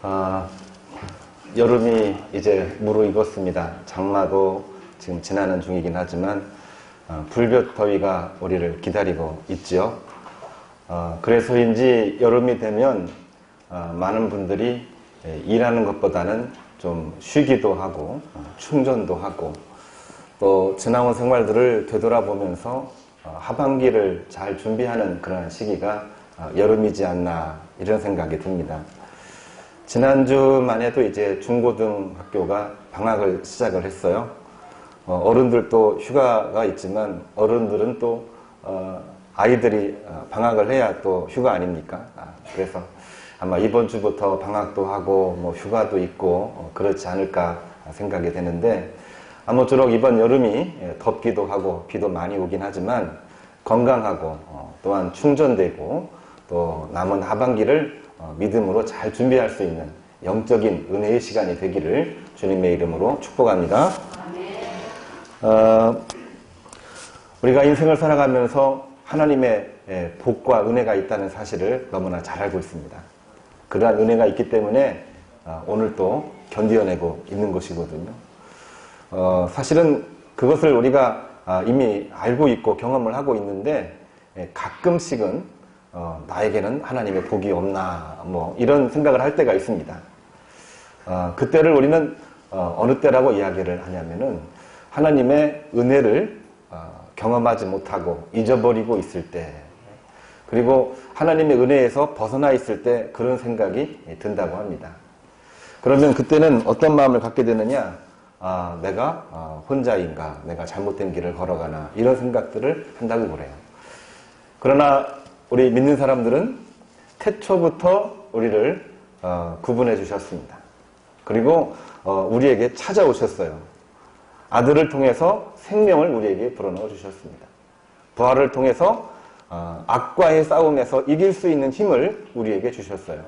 아, 여름이 이제 무르익었습니다. 장마도 지금 지나는 중이긴 하지만 불볕 더위가 우리를 기다리고 있지요. 그래서인지 여름이 되면 많은 분들이 일하는 것보다는 좀 쉬기도 하고 충전도 하고 또 지나온 생활들을 되돌아보면서 하반기를 잘 준비하는 그런 시기가 여름이지 않나 이런 생각이 듭니다. 지난주만 해도 이제 중고등학교가 방학을 시작을 했어요. 어른들도 휴가가 있지만 어른들은 또 아이들이 방학을 해야 또 휴가 아닙니까? 그래서 아마 이번 주부터 방학도 하고 뭐 휴가도 있고 그렇지 않을까 생각이 되는데, 아무쪼록 이번 여름이 덥기도 하고 비도 많이 오긴 하지만 건강하고 또한 충전되고 또 남은 하반기를 믿음으로 잘 준비할 수 있는 영적인 은혜의 시간이 되기를 주님의 이름으로 축복합니다. 우리가 인생을 살아가면서 하나님의 복과 은혜가 있다는 사실을 너무나 잘 알고 있습니다. 그러한 은혜가 있기 때문에 오늘 또 견디어내고 있는 것이거든요. 사실은 그것을 우리가 이미 알고 있고 경험을 하고 있는데 가끔씩은 나에게는 하나님의 복이 없나 뭐 이런 생각을 할 때가 있습니다. 그때를 우리는 어느 때라고 이야기를 하냐면은 하나님의 은혜를 경험하지 못하고 잊어버리고 있을 때, 그리고 하나님의 은혜에서 벗어나 있을 때 그런 생각이 든다고 합니다. 그러면 그때는 어떤 마음을 갖게 되느냐? 내가 혼자인가? 내가 잘못된 길을 걸어가나? 이런 생각들을 한다고 그래요. 그러나 우리 믿는 사람들은 태초부터 우리를 구분해 주셨습니다. 그리고 우리에게 찾아오셨어요. 아들을 통해서 생명을 우리에게 불어넣어 주셨습니다. 부활을 통해서 악과의 싸움에서 이길 수 있는 힘을 우리에게 주셨어요.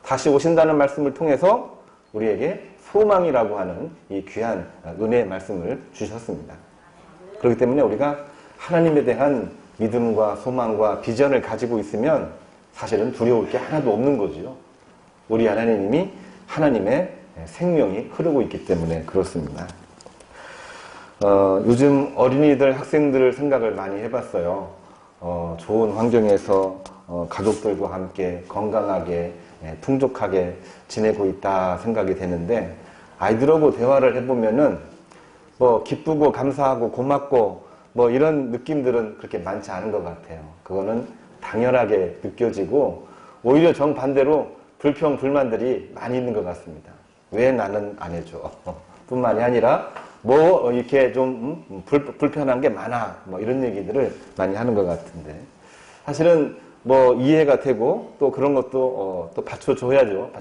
다시 오신다는 말씀을 통해서 우리에게 소망이라고 하는 이 귀한 은혜의 말씀을 주셨습니다. 그렇기 때문에 우리가 하나님에 대한 믿음과 소망과 비전을 가지고 있으면 사실은 두려울 게 하나도 없는 거지요. 우리 하나님이 하나님의 생명이 흐르고 있기 때문에 그렇습니다. 요즘 어린이들, 학생들 생각을 많이 해봤어요. 좋은 환경에서 가족들과 함께 건강하게 풍족하게 지내고 있다 생각이 되는데, 아이들하고 대화를 해보면은 뭐 기쁘고 감사하고 고맙고 뭐 이런 느낌들은 그렇게 많지 않은 것 같아요. 그거는 당연하게 느껴지고 오히려 정반대로 불평, 불만들이 많이 있는 것 같습니다. 왜 나는 안 해줘? 뿐만이 아니라 뭐 이렇게 좀 불편한 게 많아, 뭐 이런 얘기들을 많이 하는 것 같은데, 사실은 뭐 이해가 되고 또 그런 것도 또 받쳐줘야죠.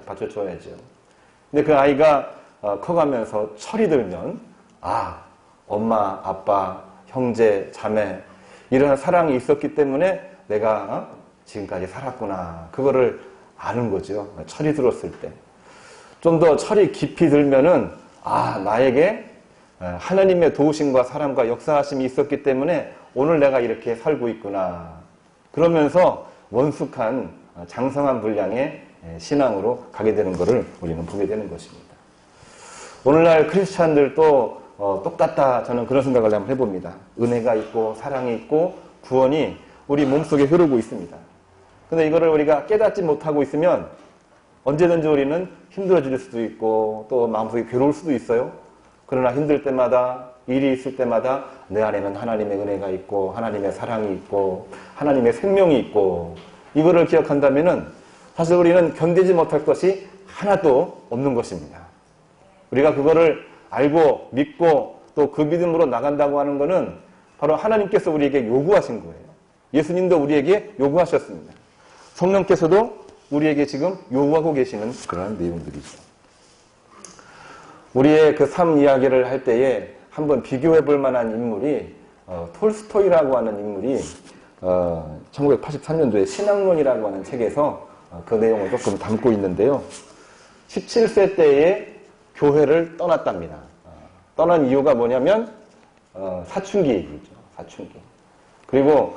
근데 그 아이가 커가면서 철이 들면 엄마, 아빠, 형제, 자매 이런 사랑이 있었기 때문에 내가 지금까지 살았구나, 그거를 아는 거죠. 철이 들었을 때. 좀 더 철이 깊이 들면은 나에게 하나님의 도우심과 사랑과 역사하심이 있었기 때문에 오늘 내가 이렇게 살고 있구나. 그러면서 원숙한 장성한 분량의 신앙으로 가게 되는 것을 우리는 보게 되는 것입니다. 오늘날 크리스찬들도 똑같다, 저는 그런 생각을 한번 해봅니다. 은혜가 있고 사랑이 있고 구원이 우리 몸속에 흐르고 있습니다. 근데 이거를 우리가 깨닫지 못하고 있으면 언제든지 우리는 힘들어질 수도 있고 또 마음속에 괴로울 수도 있어요. 그러나 힘들 때마다, 일이 있을 때마다 내 안에는 하나님의 은혜가 있고 하나님의 사랑이 있고 하나님의 생명이 있고, 이거를 기억한다면은 사실 우리는 견디지 못할 것이 하나도 없는 것입니다. 우리가 그거를 알고 믿고 또 그 믿음으로 나간다고 하는 것은 바로 하나님께서 우리에게 요구하신 거예요. 예수님도 우리에게 요구하셨습니다. 성령께서도 우리에게 지금 요구하고 계시는 그러한 내용들이죠. 우리의 그 삶 이야기를 할 때에 한번 비교해 볼 만한 인물이 톨스토이라고 하는 인물이 1983년도에 신학론이라고 하는 책에서 그 내용을 조금 담고 있는데요. 17세 때에 교회를 떠났답니다. 떠난 이유가 뭐냐면 사춘기 얘기죠. 사춘기. 그리고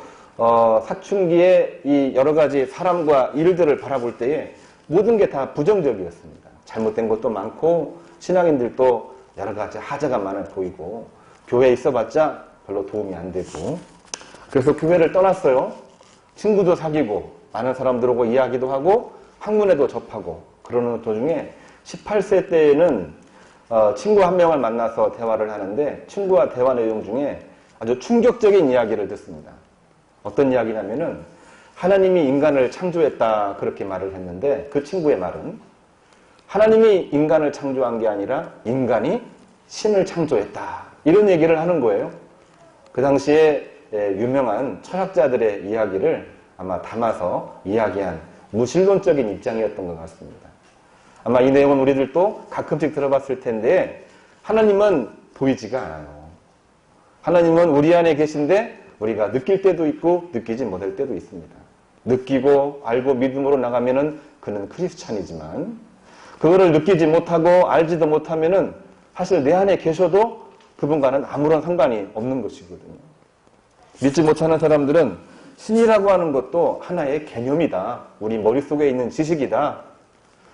사춘기에 이 여러 가지 사람과 일들을 바라볼 때에 모든 게 다 부정적이었습니다. 잘못된 것도 많고 신앙인들도 여러 가지 하자가 많아 보이고 교회에 있어봤자 별로 도움이 안 되고 그래서 교회를 떠났어요. 친구도 사귀고 많은 사람들하고 이야기도 하고 학문에도 접하고 그러는 도중에 18세 때에는 친구 한 명을 만나서 대화를 하는데 친구와 대화 내용 중에 아주 충격적인 이야기를 듣습니다. 어떤 이야기냐면은 하나님이 인간을 창조했다 그렇게 말을 했는데 그 친구의 말은 하나님이 인간을 창조한 게 아니라 인간이 신을 창조했다 이런 얘기를 하는 거예요. 그 당시에 유명한 철학자들의 이야기를 아마 담아서 이야기한 무신론적인 입장이었던 것 같습니다. 아마 이 내용은 우리들도 가끔씩 들어봤을 텐데 하나님은 보이지가 않아요. 하나님은 우리 안에 계신데 우리가 느낄 때도 있고 느끼지 못할 때도 있습니다. 느끼고 알고 믿음으로 나가면은 그는 크리스찬이지만 그거를 느끼지 못하고 알지도 못하면은 사실 내 안에 계셔도 그분과는 아무런 상관이 없는 것이거든요. 믿지 못하는 사람들은 신이라고 하는 것도 하나의 개념이다. 우리 머릿속에 있는 지식이다.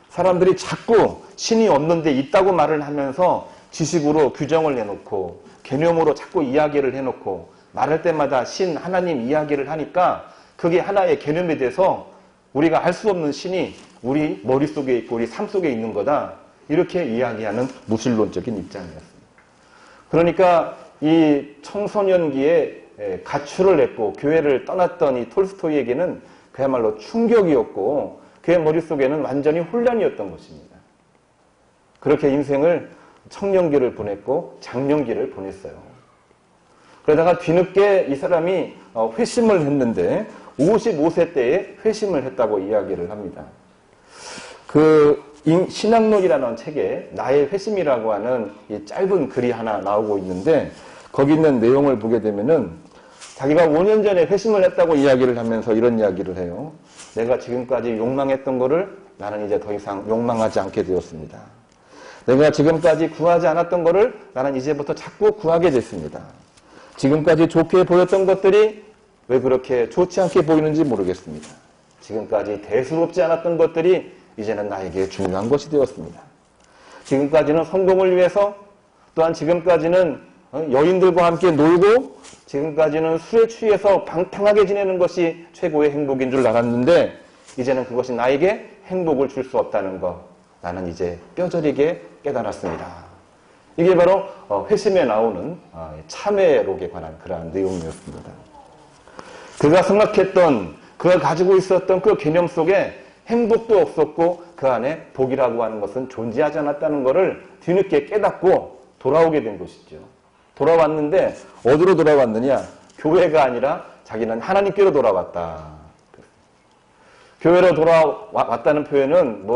사람들이 자꾸 신이 없는데 있다고 말을 하면서 지식으로 규정을 해놓고 개념으로 자꾸 이야기를 해놓고 말할 때마다 신, 하나님 이야기를 하니까 그게 하나의 개념이 돼서 우리가 알 수 없는 신이 우리 머릿속에 있고 우리 삶 속에 있는 거다. 이렇게 이야기하는 무신론적인 입장이었습니다. 그러니까 이 청소년기에 가출을 했고 교회를 떠났던 이 톨스토이에게는 그야말로 충격이었고 그의 머릿속에는 완전히 혼란이었던 것입니다. 그렇게 인생을 청년기를 보냈고 장년기를 보냈어요. 그러다가 뒤늦게 이 사람이 회심을 했는데 55세 때에 회심을 했다고 이야기를 합니다. 그 신학론이라는 책에 나의 회심이라고 하는 이 짧은 글이 하나 나오고 있는데 거기 있는 내용을 보게 되면은 자기가 5년 전에 회심을 했다고 이야기를 하면서 이런 이야기를 해요. 내가 지금까지 욕망했던 거를 나는 이제 더 이상 욕망하지 않게 되었습니다. 내가 지금까지 구하지 않았던 거를 나는 이제부터 자꾸 구하게 됐습니다. 지금까지 좋게 보였던 것들이 왜 그렇게 좋지 않게 보이는지 모르겠습니다. 지금까지 대수롭지 않았던 것들이 이제는 나에게 중요한 것이 되었습니다. 지금까지는 성공을 위해서 또한 지금까지는 여인들과 함께 놀고 지금까지는 술에 취해서 방탕하게 지내는 것이 최고의 행복인 줄 알았는데 이제는 그것이 나에게 행복을 줄 수 없다는 것 나는 이제 뼈저리게 깨달았습니다. 이게 바로 회심에 나오는 참회록에 관한 그러한 내용이었습니다. 그가 생각했던 그가 가지고 있었던 그 개념 속에 행복도 없었고 그 안에 복이라고 하는 것은 존재하지 않았다는 것을 뒤늦게 깨닫고 돌아오게 된 것이죠. 돌아왔는데 어디로 돌아왔느냐? 교회가 아니라 자기는 하나님께로 돌아왔다. 교회로 돌아왔다는 표현은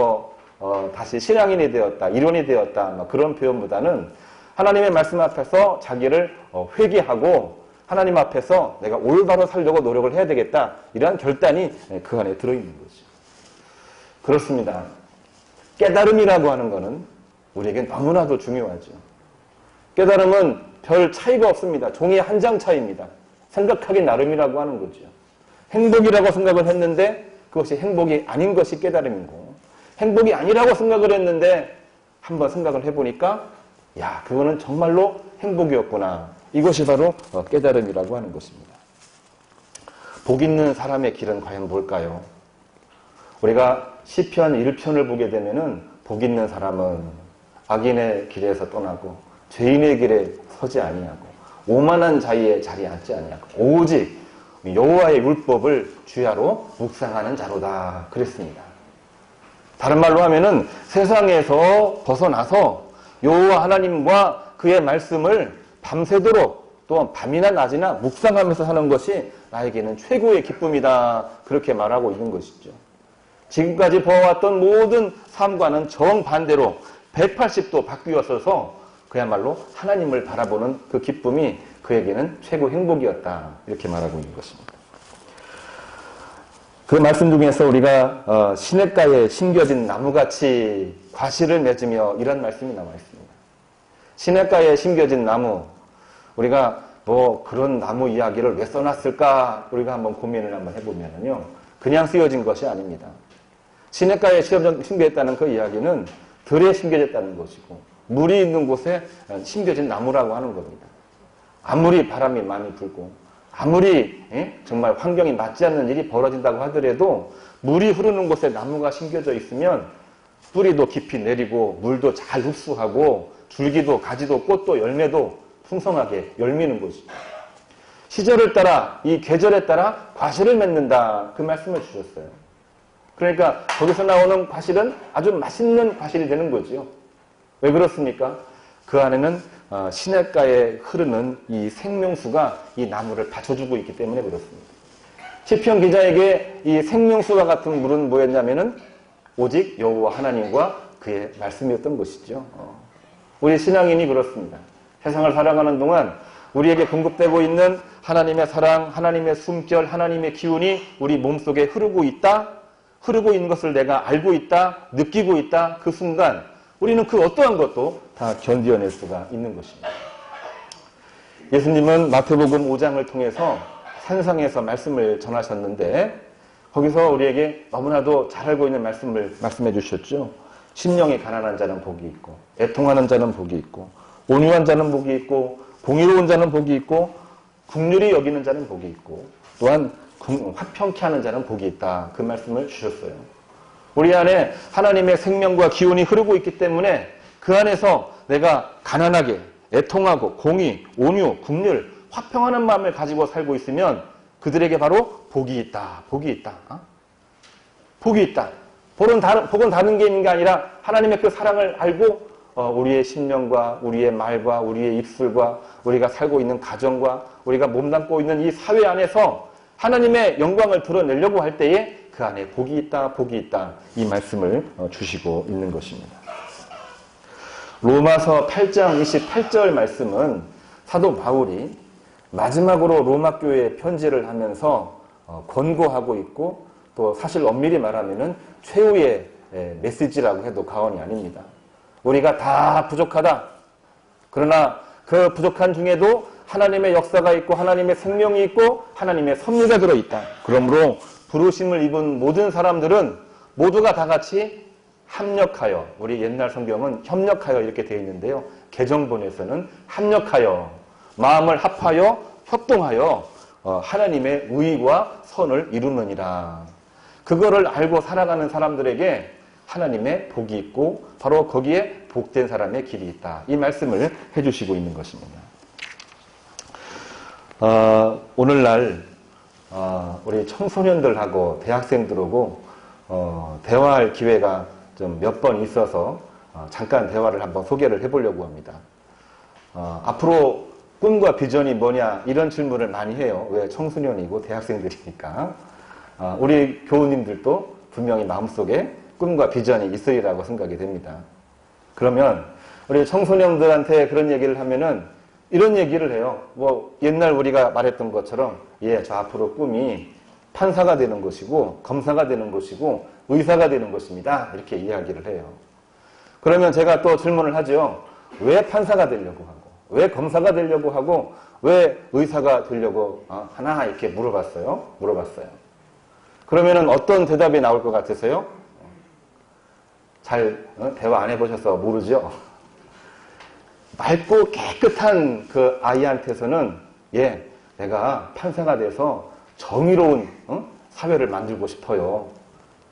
다시 신앙인이 되었다, 일원이 되었다 그런 표현보다는 하나님의 말씀 앞에서 자기를 회개하고 하나님 앞에서 내가 올바로 살려고 노력을 해야 되겠다 이러한 결단이 그 안에 들어있는 거죠. 그렇습니다. 깨달음이라고 하는 것은 우리에게 너무나도 중요하죠. 깨달음은 별 차이가 없습니다. 종이 한 장 차이입니다. 생각하기 나름이라고 하는 거죠. 행복이라고 생각을 했는데 그것이 행복이 아닌 것이 깨달음이고 행복이 아니라고 생각을 했는데 한번 생각을 해보니까 야 그거는 정말로 행복이었구나. 이것이 바로 깨달음이라고 하는 것입니다. 복 있는 사람의 길은 과연 뭘까요? 우리가 시편 1편을 보게 되면은 복 있는 사람은 악인의 길에서 떠나고 죄인의 길에 서지 아니하고 오만한 자의 자리에 앉지 아니하고 오직 여호와의 율법을 주야로 묵상하는 자로다 그랬습니다. 다른 말로 하면은 세상에서 벗어나서 여호와 하나님과 그의 말씀을 밤새도록 또 밤이나 낮이나 묵상하면서 사는 것이 나에게는 최고의 기쁨이다 그렇게 말하고 있는 것이죠. 지금까지 보아왔던 모든 삶과는 정반대로 180도 바뀌었어서 그야말로 하나님을 바라보는 그 기쁨이 그에게는 최고 행복이었다 이렇게 말하고 있는 것입니다. 그 말씀 중에서 우리가 시냇가에 심겨진 나무같이 과실을 맺으며 이런 말씀이 나와 있습니다. 시냇가에 심겨진 나무 우리가 그런 나무 이야기를 왜 써놨을까 우리가 한번 고민을 한번 해보면요 그냥 쓰여진 것이 아닙니다. 시냇가에 심겨졌다는 그 이야기는 들에 심겨졌다는 것이고 물이 있는 곳에 심겨진 나무라고 하는 겁니다. 아무리 바람이 많이 불고 아무리 정말 환경이 맞지 않는 일이 벌어진다고 하더라도 물이 흐르는 곳에 나무가 심겨져 있으면 뿌리도 깊이 내리고 물도 잘 흡수하고 줄기도 가지도 꽃도 열매도 풍성하게 열미는 것입니다. 시절을 따라 이 계절에 따라 과실을 맺는다 그 말씀을 주셨어요. 그러니까 거기서 나오는 과실은 아주 맛있는 과실이 되는 거죠. 왜 그렇습니까? 그 안에는 시냇가에 흐르는 이 생명수가 이 나무를 받쳐주고 있기 때문에 그렇습니다. 시편 기자에게 이 생명수와 같은 물은 뭐였냐면은 오직 여호와 하나님과 그의 말씀이었던 것이죠. 우리 신앙인이 그렇습니다. 세상을 살아가는 동안 우리에게 공급되고 있는 하나님의 사랑, 하나님의 숨결, 하나님의 기운이 우리 몸속에 흐르고 있다. 흐르고 있는 것을 내가 알고 있다. 느끼고 있다. 그 순간 우리는 그 어떠한 것도 다 견디어낼 수가 있는 것입니다. 예수님은 마태복음 5장을 통해서 산상에서 말씀을 전하셨는데 거기서 우리에게 너무나도 잘 알고 있는 말씀을 말씀해 주셨죠. 심령이 가난한 자는 복이 있고 애통하는 자는 복이 있고 온유한 자는 복이 있고 공의로운 자는 복이 있고 긍휼히 여기는 자는 복이 있고 또한 화평케 하는 자는 복이 있다. 그 말씀을 주셨어요. 우리 안에 하나님의 생명과 기운이 흐르고 있기 때문에 그 안에서 내가 가난하게 애통하고 공의, 온유, 긍휼, 화평하는 마음을 가지고 살고 있으면 그들에게 바로 복이 있다. 복이 있다. 복이 있다. 복은 다른 게 있는 게 아니라 하나님의 그 사랑을 알고 우리의 심령과 우리의 말과 우리의 입술과 우리가 살고 있는 가정과 우리가 몸담고 있는 이 사회 안에서 하나님의 영광을 드러내려고 할 때에 그 안에 복이 있다, 복이 있다 이 말씀을 주시고 있는 것입니다. 로마서 8장 28절 말씀은 사도 바울이 마지막으로 로마 교회에 편지를 하면서 권고하고 있고 또 사실 엄밀히 말하면은 최후의 메시지라고 해도 과언이 아닙니다. 우리가 다 부족하다. 그러나 그 부족한 중에도 하나님의 역사가 있고 하나님의 생명이 있고 하나님의 섭리가 들어있다. 그러므로 부르심을 입은 모든 사람들은 모두가 다 같이 합력하여, 우리 옛날 성경은 협력하여 이렇게 되어 있는데요. 개정본에서는 합력하여, 마음을 합하여, 협동하여 하나님의 의와 선을 이루느니라. 그거를 알고 살아가는 사람들에게 하나님의 복이 있고 바로 거기에 복된 사람의 길이 있다. 이 말씀을 해주시고 있는 것입니다. 오늘날 우리 청소년들하고 대학생들하고 대화할 기회가 좀 몇 번 있어서 잠깐 대화를 한번 소개를 해보려고 합니다. 앞으로 꿈과 비전이 뭐냐 이런 질문을 많이 해요. 왜 청소년이고 대학생들이니까. 우리 교우님들도 분명히 마음속에 꿈과 비전이 있으리라고 생각이 됩니다. 그러면 우리 청소년들한테 그런 얘기를 하면은 이런 얘기를 해요. 뭐 옛날 우리가 말했던 것처럼 저 앞으로 꿈이 판사가 되는 것이고 검사가 되는 것이고 의사가 되는 것입니다. 이렇게 이야기를 해요. 그러면 제가 또 질문을 하죠. 왜 판사가 되려고 하고 왜 검사가 되려고 하고 왜 의사가 되려고 하나 이렇게 물어봤어요. 그러면은 어떤 대답이 나올 것 같으세요? 잘 대화 안 해보셔서 모르죠? 맑고 깨끗한 그 아이한테서는 내가 판사가 돼서 정의로운 사회를 만들고 싶어요.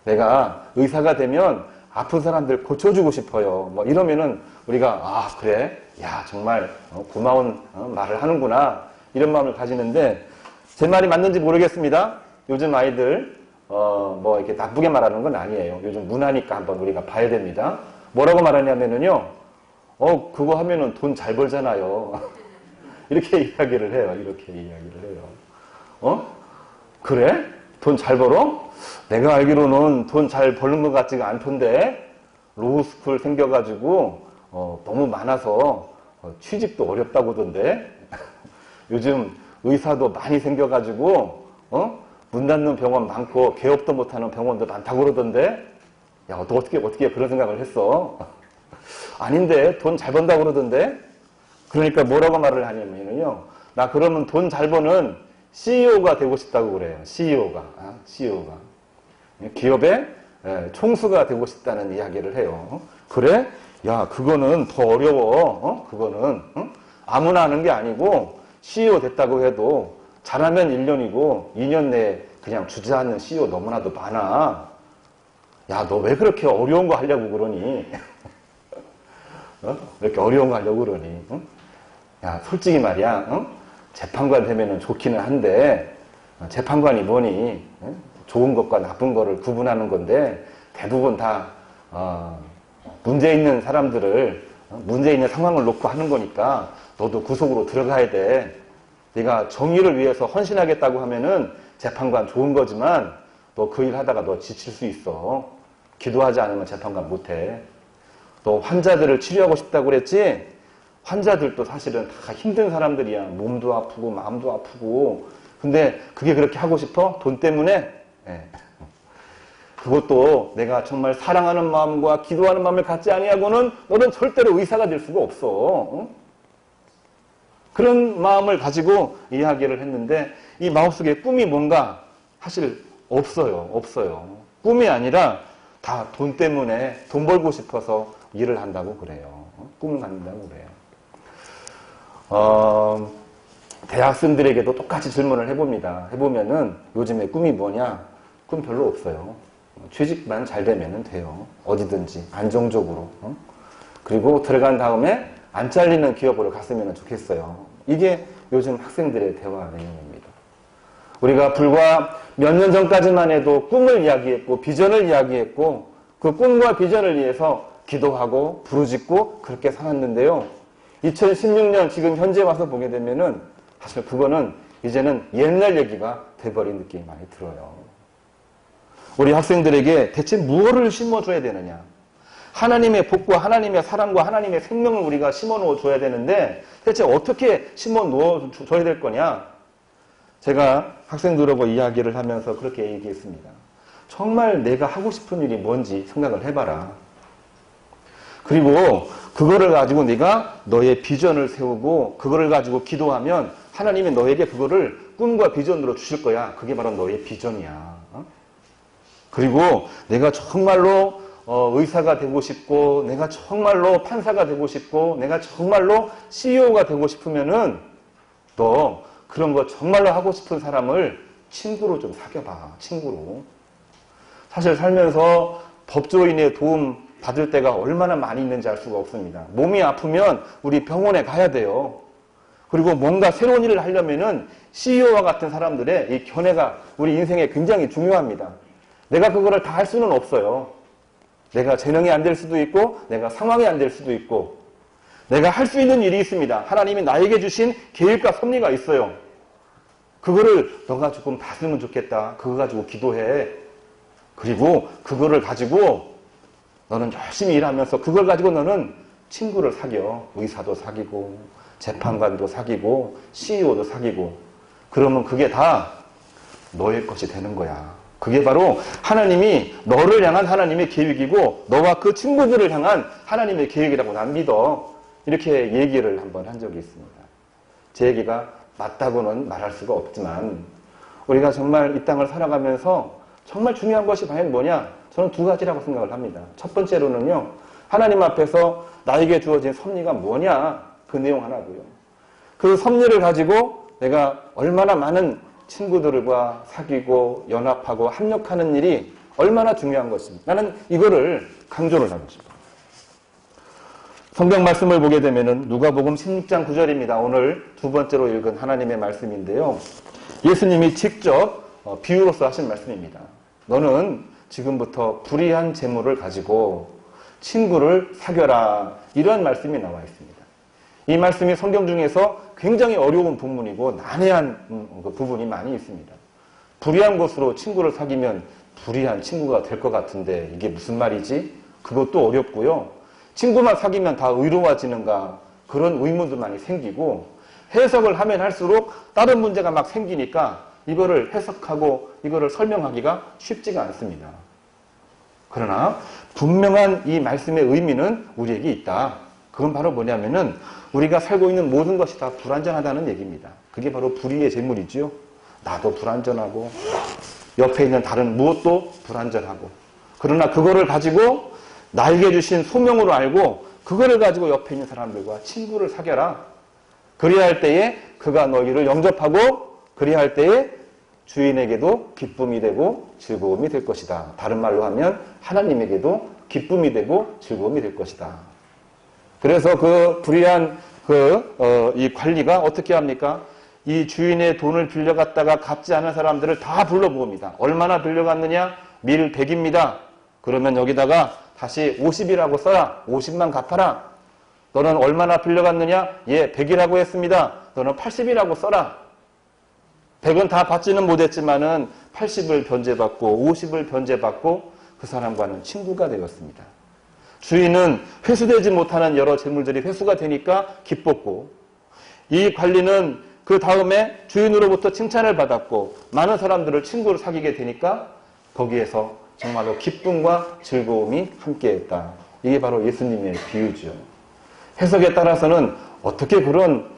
내가 의사가 되면 아픈 사람들 고쳐주고 싶어요. 뭐 이러면은 우리가 그래? 야 정말 고마운 말을 하는구나 이런 마음을 가지는데 제 말이 맞는지 모르겠습니다. 요즘 아이들 뭐 이렇게 나쁘게 말하는 건 아니에요. 요즘 문화니까 한번 우리가 봐야 됩니다. 뭐라고 말하냐면은요. 그거 하면은 돈 잘 벌잖아요. 이렇게 이야기를 해요. 그래? 돈 잘 벌어? 내가 알기로는 돈 잘 버는 것 같지가 않던데 로우스쿨 생겨가지고 너무 많아서 취직도 어렵다고 하던데 요즘 의사도 많이 생겨가지고 문 닫는 병원 많고 개업도 못하는 병원도 많다고 그러던데 야 너 어떻게 그런 생각을 했어? 아닌데 돈 잘 번다고 그러던데 그러니까 뭐라고 말을 하냐면요 나 그러면 돈 잘 버는 CEO가 되고 싶다고 그래요. CEO가 기업의 총수가 되고 싶다는 이야기를 해요. 그래? 야, 그거는 더 어려워. 그거는 아무나 하는 게 아니고 CEO 됐다고 해도 잘하면 1년이고 2년 내에 그냥 주저앉는 CEO 너무나도 많아. 야, 너 왜 그렇게 어려운 거 하려고 그러니? 왜 이렇게 어려운 거 하려고 그러니? 야, 솔직히 말이야. 재판관 되면은 좋기는 한데 재판관이 뭐니? 좋은 것과 나쁜 거를 구분하는 건데 대부분 다 문제 있는 사람들을 문제 있는 상황을 놓고 하는 거니까 너도 구속으로 들어가야 돼. 네가 정의를 위해서 헌신하겠다고 하면은 재판관 좋은 거지만 너 그 일 하다가 너 지칠 수 있어. 기도하지 않으면 재판관 못해. 너 환자들을 치료하고 싶다고 그랬지? 환자들도 사실은 다 힘든 사람들이야. 몸도 아프고 마음도 아프고. 근데 그게 그렇게 하고 싶어? 돈 때문에? 그것도 내가 정말 사랑하는 마음과 기도하는 마음을 갖지 아니하고는 너는 절대로 의사가 될 수가 없어. 그런 마음을 가지고 이야기를 했는데 이 마음속에 꿈이 뭔가 사실 없어요. 꿈이 아니라 다 돈 때문에 돈 벌고 싶어서 일을 한다고 그래요. 꿈을 갖는다고 그래요. 대학생들에게도 똑같이 질문을 해봅니다. 해보면은 요즘에 꿈이 뭐냐? 꿈 별로 없어요. 취직만 잘 되면 돼요. 어디든지 안정적으로. 그리고 들어간 다음에 안 잘리는 기업으로 갔으면 좋겠어요. 이게 요즘 학생들의 대화 내용입니다. 우리가 불과 몇 년 전까지만 해도 꿈을 이야기했고 비전을 이야기했고 그 꿈과 비전을 위해서 기도하고 부르짖고 그렇게 살았는데요. 2016년 지금 현재 와서 보게 되면은 사실 그거는 이제는 옛날 얘기가 돼버린 느낌이 많이 들어요. 우리 학생들에게 대체 무엇을 심어줘야 되느냐? 하나님의 복과 하나님의 사랑과 하나님의 생명을 우리가 심어 놓아줘야 되는데 대체 어떻게 심어 놓아줘야 될 거냐? 제가 학생들하고 이야기를 하면서 그렇게 얘기했습니다. 정말 내가 하고 싶은 일이 뭔지 생각을 해봐라. 그리고 그거를 가지고 네가 너의 비전을 세우고 그거를 가지고 기도하면 하나님이 너에게 그거를 꿈과 비전으로 주실 거야. 그게 바로 너의 비전이야. 그리고 내가 정말로 의사가 되고 싶고 내가 정말로 판사가 되고 싶고 내가 정말로 CEO가 되고 싶으면은 너 그런 거 정말로 하고 싶은 사람을 친구로 좀 사귀어봐. 친구로. 사실 살면서 법조인의 도움 받을 때가 얼마나 많이 있는지 알 수가 없습니다. 몸이 아프면 우리 병원에 가야 돼요. 그리고 뭔가 새로운 일을 하려면은 CEO와 같은 사람들의 이 견해가 우리 인생에 굉장히 중요합니다. 내가 그거를 다 할 수는 없어요. 내가 재능이 안 될 수도 있고 내가 상황이 안 될 수도 있고 내가 할 수 있는 일이 있습니다. 하나님이 나에게 주신 계획과 섭리가 있어요. 그거를 너가 조금 봤으면 좋겠다. 그거 가지고 기도해. 그리고 그거를 가지고 너는 열심히 일하면서 그걸 가지고 너는 친구를 사귀어. 의사도 사귀고 재판관도 사귀고 CEO도 사귀고 그러면 그게 다 너의 것이 되는 거야. 그게 바로 하나님이 너를 향한 하나님의 계획이고 너와 그 친구들을 향한 하나님의 계획이라고 난 믿어. 이렇게 얘기를 한번 한 적이 있습니다. 제 얘기가 맞다고는 말할 수가 없지만 우리가 정말 이 땅을 살아가면서 정말 중요한 것이 과연 뭐냐? 저는 두 가지라고 생각을 합니다. 첫 번째로는요. 하나님 앞에서 나에게 주어진 섭리가 뭐냐? 그 내용 하나고요. 그 섭리를 가지고 내가 얼마나 많은 친구들과 사귀고 연합하고 합력하는 일이 얼마나 중요한 것입니다. 나는 이거를 강조를 하고 싶어요. 성경 말씀을 보게 되면은 누가복음 16장 9절입니다. 오늘 두 번째로 읽은 하나님의 말씀인데요. 예수님이 직접 비유로서 하신 말씀입니다. 너는 지금부터 불의한 재물을 가지고 친구를 사귀어라. 이러한 말씀이 나와 있습니다. 이 말씀이 성경 중에서 굉장히 어려운 부분이고 난해한 부분이 많이 있습니다. 불의한 것으로 친구를 사귀면 불의한 친구가 될 것 같은데 이게 무슨 말이지? 그것도 어렵고요. 친구만 사귀면 다 의로워지는가 그런 의문도 많이 생기고 해석을 하면 할수록 다른 문제가 막 생기니까 이거를 해석하고 이거를 설명하기가 쉽지가 않습니다. 그러나 분명한 이 말씀의 의미는 우리에게 있다. 그건 바로 뭐냐면은 우리가 살고 있는 모든 것이 다 불완전하다는 얘기입니다. 그게 바로 불의의 재물이지요. 나도 불완전하고 옆에 있는 다른 무엇도 불완전하고 그러나 그거를 가지고 나에게 주신 소명으로 알고 그거를 가지고 옆에 있는 사람들과 친구를 사겨라. 그리야 할 때에 그가 너희를 영접하고 그리야 할 때에 주인에게도 기쁨이 되고 즐거움이 될 것이다. 다른 말로 하면 하나님에게도 기쁨이 되고 즐거움이 될 것이다. 그래서 그 불의한 이 관리가 어떻게 합니까? 이 주인의 돈을 빌려갔다가 갚지 않은 사람들을 다 불러 모읍니다. 얼마나 빌려갔느냐? 밀 100입니다. 그러면 여기다가 다시 50이라고 써라. 50만 갚아라. 너는 얼마나 빌려갔느냐? 예, 100이라고 했습니다. 너는 80이라고 써라. 100은 다 받지는 못했지만은 80을 변제받고 50을 변제받고 그 사람과는 친구가 되었습니다. 주인은 회수되지 못하는 여러 재물들이 회수가 되니까 기뻤고 이 관리는 그 다음에 주인으로부터 칭찬을 받았고 많은 사람들을 친구로 사귀게 되니까 거기에서 정말로 기쁨과 즐거움이 함께했다. 이게 바로 예수님의 비유죠. 해석에 따라서는 어떻게 그런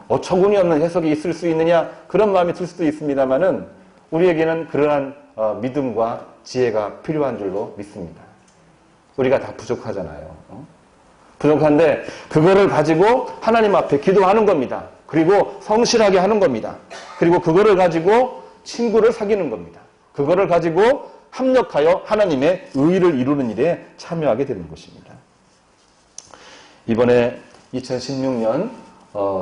어처구니 없는 해석이 있을 수 있느냐 그런 마음이 들 수도 있습니다만은 우리에게는 그러한 믿음과 지혜가 필요한 줄로 믿습니다. 우리가 다 부족하잖아요. 부족한데 그거를 가지고 하나님 앞에 기도하는 겁니다. 그리고 성실하게 하는 겁니다. 그리고 그거를 가지고 친구를 사귀는 겁니다. 그거를 가지고 합력하여 하나님의 의의를 이루는 일에 참여하게 되는 것입니다. 이번에 2016년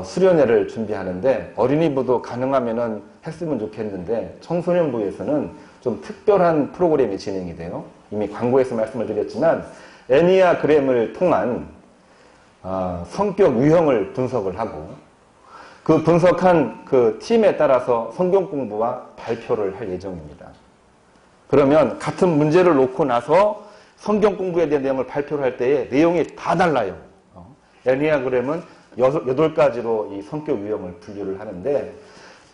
수련회를 준비하는데 어린이부도 가능하면은 했으면 좋겠는데 청소년부에서는 좀 특별한 프로그램이 진행이 돼요. 이미 광고에서 말씀을 드렸지만 애니아그램을 통한 성격 유형을 분석을 하고 그 분석한 그 팀에 따라서 성경 공부와 발표를 할 예정입니다. 그러면 같은 문제를 놓고 나서 성경 공부에 대한 내용을 발표를 할 때에 내용이 다 달라요. 애니아그램은 8가지로 이 성격 유형을 분류를 하는데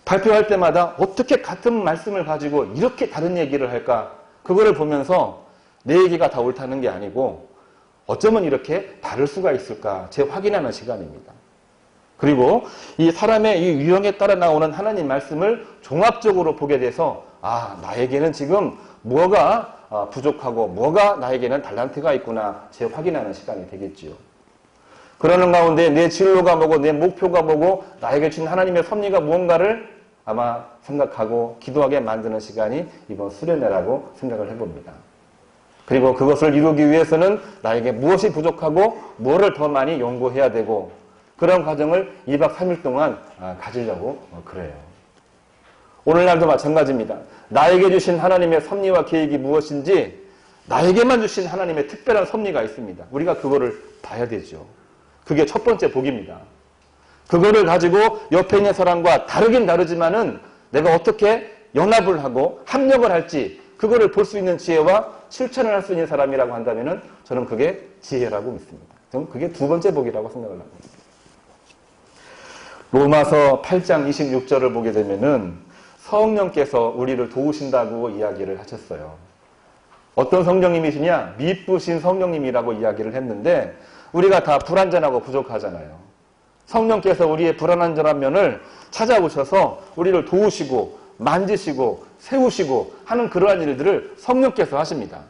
발표할 때마다 어떻게 같은 말씀을 가지고 이렇게 다른 얘기를 할까? 그거를 보면서 내 얘기가 다 옳다는 게 아니고 어쩌면 이렇게 다를 수가 있을까? 재확인하는 시간입니다. 그리고 이 사람의 이 유형에 따라 나오는 하나님 말씀을 종합적으로 보게 돼서 나에게는 지금 뭐가 부족하고 뭐가 나에게는 달란트가 있구나 재확인하는 시간이 되겠지요. 그러는 가운데 내 진로가 뭐고 내 목표가 뭐고 나에게 주신 하나님의 섭리가 무언가를 아마 생각하고 기도하게 만드는 시간이 이번 수련회라고 생각을 해봅니다. 그리고 그것을 이루기 위해서는 나에게 무엇이 부족하고 무엇을 더 많이 연구해야 되고 그런 과정을 2박 3일 동안 가지려고 그래요. 오늘날도 마찬가지입니다. 나에게 주신 하나님의 섭리와 계획이 무엇인지 나에게만 주신 하나님의 특별한 섭리가 있습니다. 우리가 그거를 봐야 되죠. 그게 첫 번째 복입니다. 그거를 가지고 옆에 있는 사람과 다르긴 다르지만은 내가 어떻게 연합을 하고 합력을 할지 그거를 볼 수 있는 지혜와 실천을 할 수 있는 사람이라고 한다면은 저는 그게 지혜라고 믿습니다. 저는 그게 두 번째 복이라고 생각을 합니다. 로마서 8장 26절을 보게 되면은 성령께서 우리를 도우신다고 이야기를 하셨어요. 어떤 성령님이시냐? 미쁘신 성령님이라고 이야기를 했는데 우리가 다 불완전하고 부족하잖아요. 성령께서 우리의 불완전한 면을 찾아오셔서 우리를 도우시고 만지시고 세우시고 하는 그러한 일들을 성령께서 하십니다.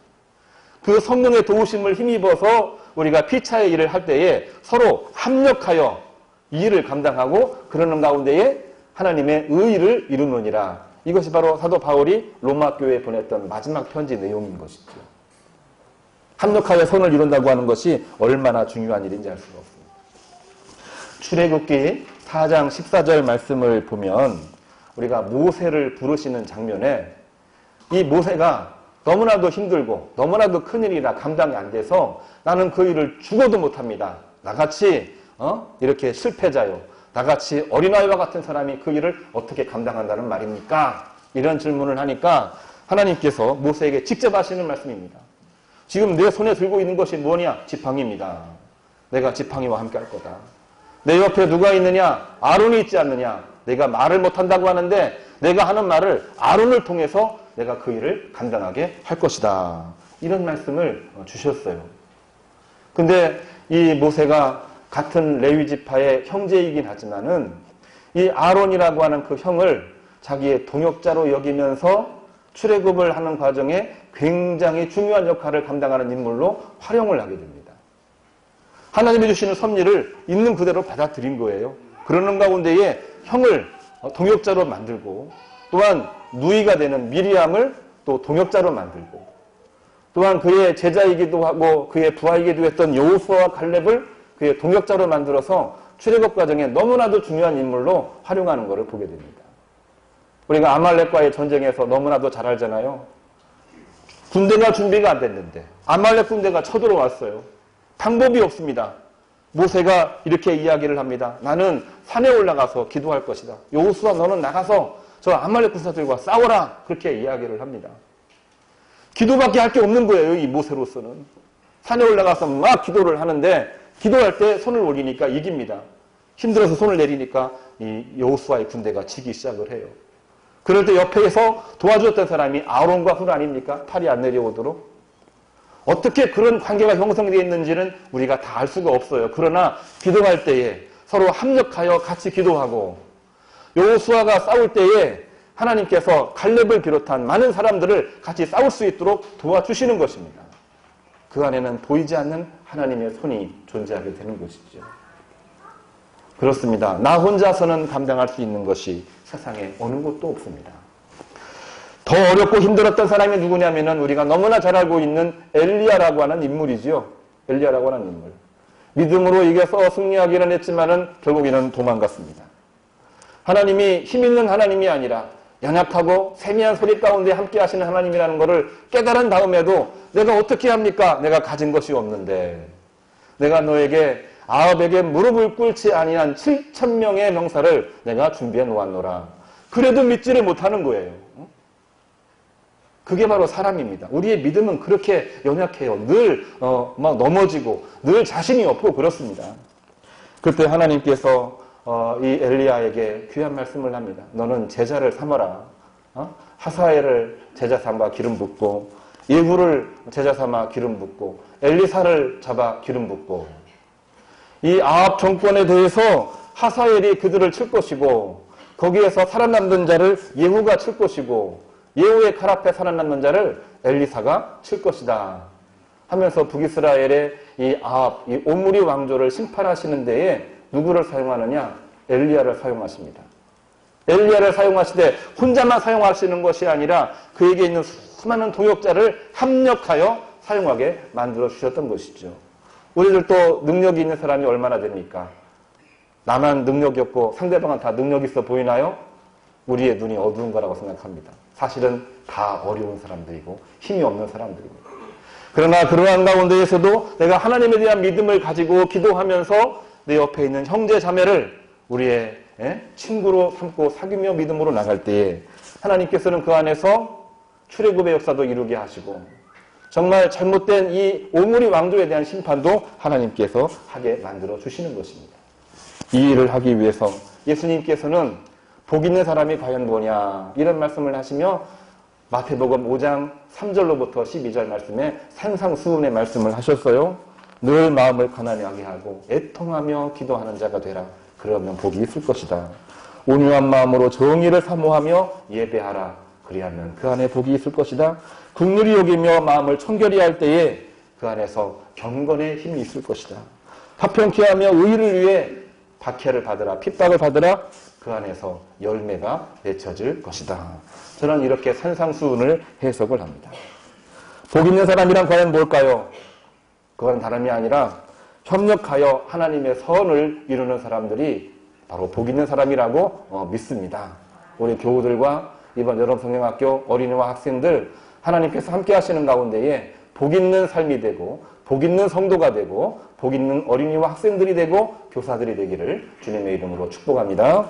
그 성령의 도우심을 힘입어서 우리가 피차의 일을 할 때에 서로 합력하여 이 일을 감당하고 그러는 가운데에 하나님의 의의를 이루느니라. 이것이 바로 사도 바울이 로마 교회에 보냈던 마지막 편지 내용인 것이죠. 합력하여 선을 이룬다고 하는 것이 얼마나 중요한 일인지 알 수가 없습니다. 출애굽기 4장 14절 말씀을 보면 우리가 모세를 부르시는 장면에 이 모세가 너무나도 힘들고 너무나도 큰일이라 감당이 안 돼서 나는 그 일을 죽어도 못합니다. 나같이 이렇게 실패자요. 나같이 어린아이와 같은 사람이 그 일을 어떻게 감당한다는 말입니까? 이런 질문을 하니까 하나님께서 모세에게 직접 하시는 말씀입니다. 지금 내 손에 들고 있는 것이 뭐냐? 지팡이입니다. 내가 지팡이와 함께 할 거다. 내 옆에 누가 있느냐? 아론이 있지 않느냐? 내가 말을 못한다고 하는데 내가 하는 말을 아론을 통해서 내가 그 일을 감당하게 할 것이다. 이런 말씀을 주셨어요. 근데 이 모세가 같은 레위 지파의 형제이긴 하지만은 이 아론이라고 하는 그 형을 자기의 동역자로 여기면서 출애굽을 하는 과정에 굉장히 중요한 역할을 감당하는 인물로 활용을 하게 됩니다. 하나님이 주시는 섭리를 있는 그대로 받아들인 거예요. 그러는 가운데에 형을 동역자로 만들고, 또한 누이가 되는 미리암을 또 동역자로 만들고, 또한 그의 제자이기도 하고 그의 부하이기도 했던 여호수아와 갈렙을 그의 동역자로 만들어서 출애굽 과정에 너무나도 중요한 인물로 활용하는 것을 보게 됩니다. 우리가 아말렉과의 전쟁에서 너무나도 잘 알잖아요. 군대가 준비가 안 됐는데 아말렉 군대가 쳐들어왔어요. 방법이 없습니다. 모세가 이렇게 이야기를 합니다. 나는 산에 올라가서 기도할 것이다. 여호수아 너는 나가서 저 아말렉 군사들과 싸워라. 그렇게 이야기를 합니다. 기도밖에 할 게 없는 거예요. 이 모세로서는. 산에 올라가서 막 기도를 하는데 기도할 때 손을 올리니까 이깁니다. 힘들어서 손을 내리니까 이 여호수아의 군대가 지기 시작을 해요. 그럴 때 옆에서 도와주었던 사람이 아론과 훌 아닙니까? 팔이 안 내려오도록. 어떻게 그런 관계가 형성되어 있는지는 우리가 다 알 수가 없어요. 그러나 기도할 때에 서로 합력하여 같이 기도하고, 여호수아가 싸울 때에 하나님께서 갈렙을 비롯한 많은 사람들을 같이 싸울 수 있도록 도와주시는 것입니다. 그 안에는 보이지 않는 하나님의 손이 존재하게 되는 것이죠. 그렇습니다. 나 혼자서는 감당할 수 있는 것이 세상에 어느 곳도 없습니다. 더 어렵고 힘들었던 사람이 누구냐면은 우리가 너무나 잘 알고 있는 엘리야라고 하는 인물이지요. 엘리야라고 하는 인물. 믿음으로 이겨서 승리하기는 했지만은 결국에는 도망갔습니다. 하나님이 힘 있는 하나님이 아니라 연약하고 세미한 소리 가운데 함께 하시는 하나님이라는 것을 깨달은 다음에도 내가 어떻게 합니까? 내가 가진 것이 없는데. 내가 너에게 아합에게 무릎을 꿇지 아니한 7,000명의 명사를 내가 준비해 놓았노라. 그래도 믿지를 못하는 거예요. 그게 바로 사람입니다. 우리의 믿음은 그렇게 연약해요. 늘 막 넘어지고 늘 자신이 없고 그렇습니다. 그때 하나님께서 이 엘리야에게 귀한 말씀을 합니다. 너는 제자를 삼아라. 하사엘을 제자 삼아 기름 붓고, 예후를 제자 삼아 기름 붓고, 엘리사를 잡아 기름 붓고, 이 아합 정권에 대해서 하사엘이 그들을 칠 것이고, 거기에서 살아남는 자를 예후가 칠 것이고, 예후의 칼 앞에 살아남는 자를 엘리사가 칠 것이다 하면서 북이스라엘의 이 아합, 이 오므리 왕조를 심판하시는 데에 누구를 사용하느냐? 엘리야를 사용하십니다. 엘리야를 사용하시되 혼자만 사용하시는 것이 아니라 그에게 있는 수많은 동역자를 합력하여 사용하게 만들어 주셨던 것이죠. 우리들도 능력이 있는 사람이 얼마나 됩니까? 나만 능력이 없고 상대방은 다 능력이 있어 보이나요? 우리의 눈이 어두운 거라고 생각합니다. 사실은 다 어려운 사람들이고 힘이 없는 사람들입니다. 그러나 그러한 가운데에서도 내가 하나님에 대한 믿음을 가지고 기도하면서 내 옆에 있는 형제 자매를 우리의 친구로 삼고 사귀며 믿음으로 나갈 때에 하나님께서는 그 안에서 출애굽의 역사도 이루게 하시고, 정말 잘못된 이 오므리 왕조에 대한 심판도 하나님께서 하게 만들어 주시는 것입니다. 이 일을 하기 위해서 예수님께서는 복 있는 사람이 과연 뭐냐 이런 말씀을 하시며 마태복음 5장 3절로부터 12절 말씀에 산상수훈의 말씀을 하셨어요. 늘 마음을 가난하게 하고 애통하며 기도하는 자가 되라. 그러면 복이 있을 것이다. 온유한 마음으로 정의를 사모하며 예배하라. 그리하면 그 안에 복이 있을 것이다. 긍휼히 여기며 마음을 청결히 할 때에 그 안에서 경건의 힘이 있을 것이다. 화평케 하며 의를 위해 박해를 받으라. 핍박을 받으라. 그 안에서 열매가 맺혀질 것이다. 저는 이렇게 산상수훈을 해석을 합니다. 복 있는 사람이란 과연 뭘까요? 그건 다름이 아니라 협력하여 하나님의 선을 이루는 사람들이 바로 복 있는 사람이라고 믿습니다. 우리 교우들과 이번 여름성경학교 어린이와 학생들 하나님께서 함께 하시는 가운데에 복 있는 삶이 되고 복 있는 성도가 되고 복 있는 어린이와 학생들이 되고 교사들이 되기를 주님의 이름으로 축복합니다.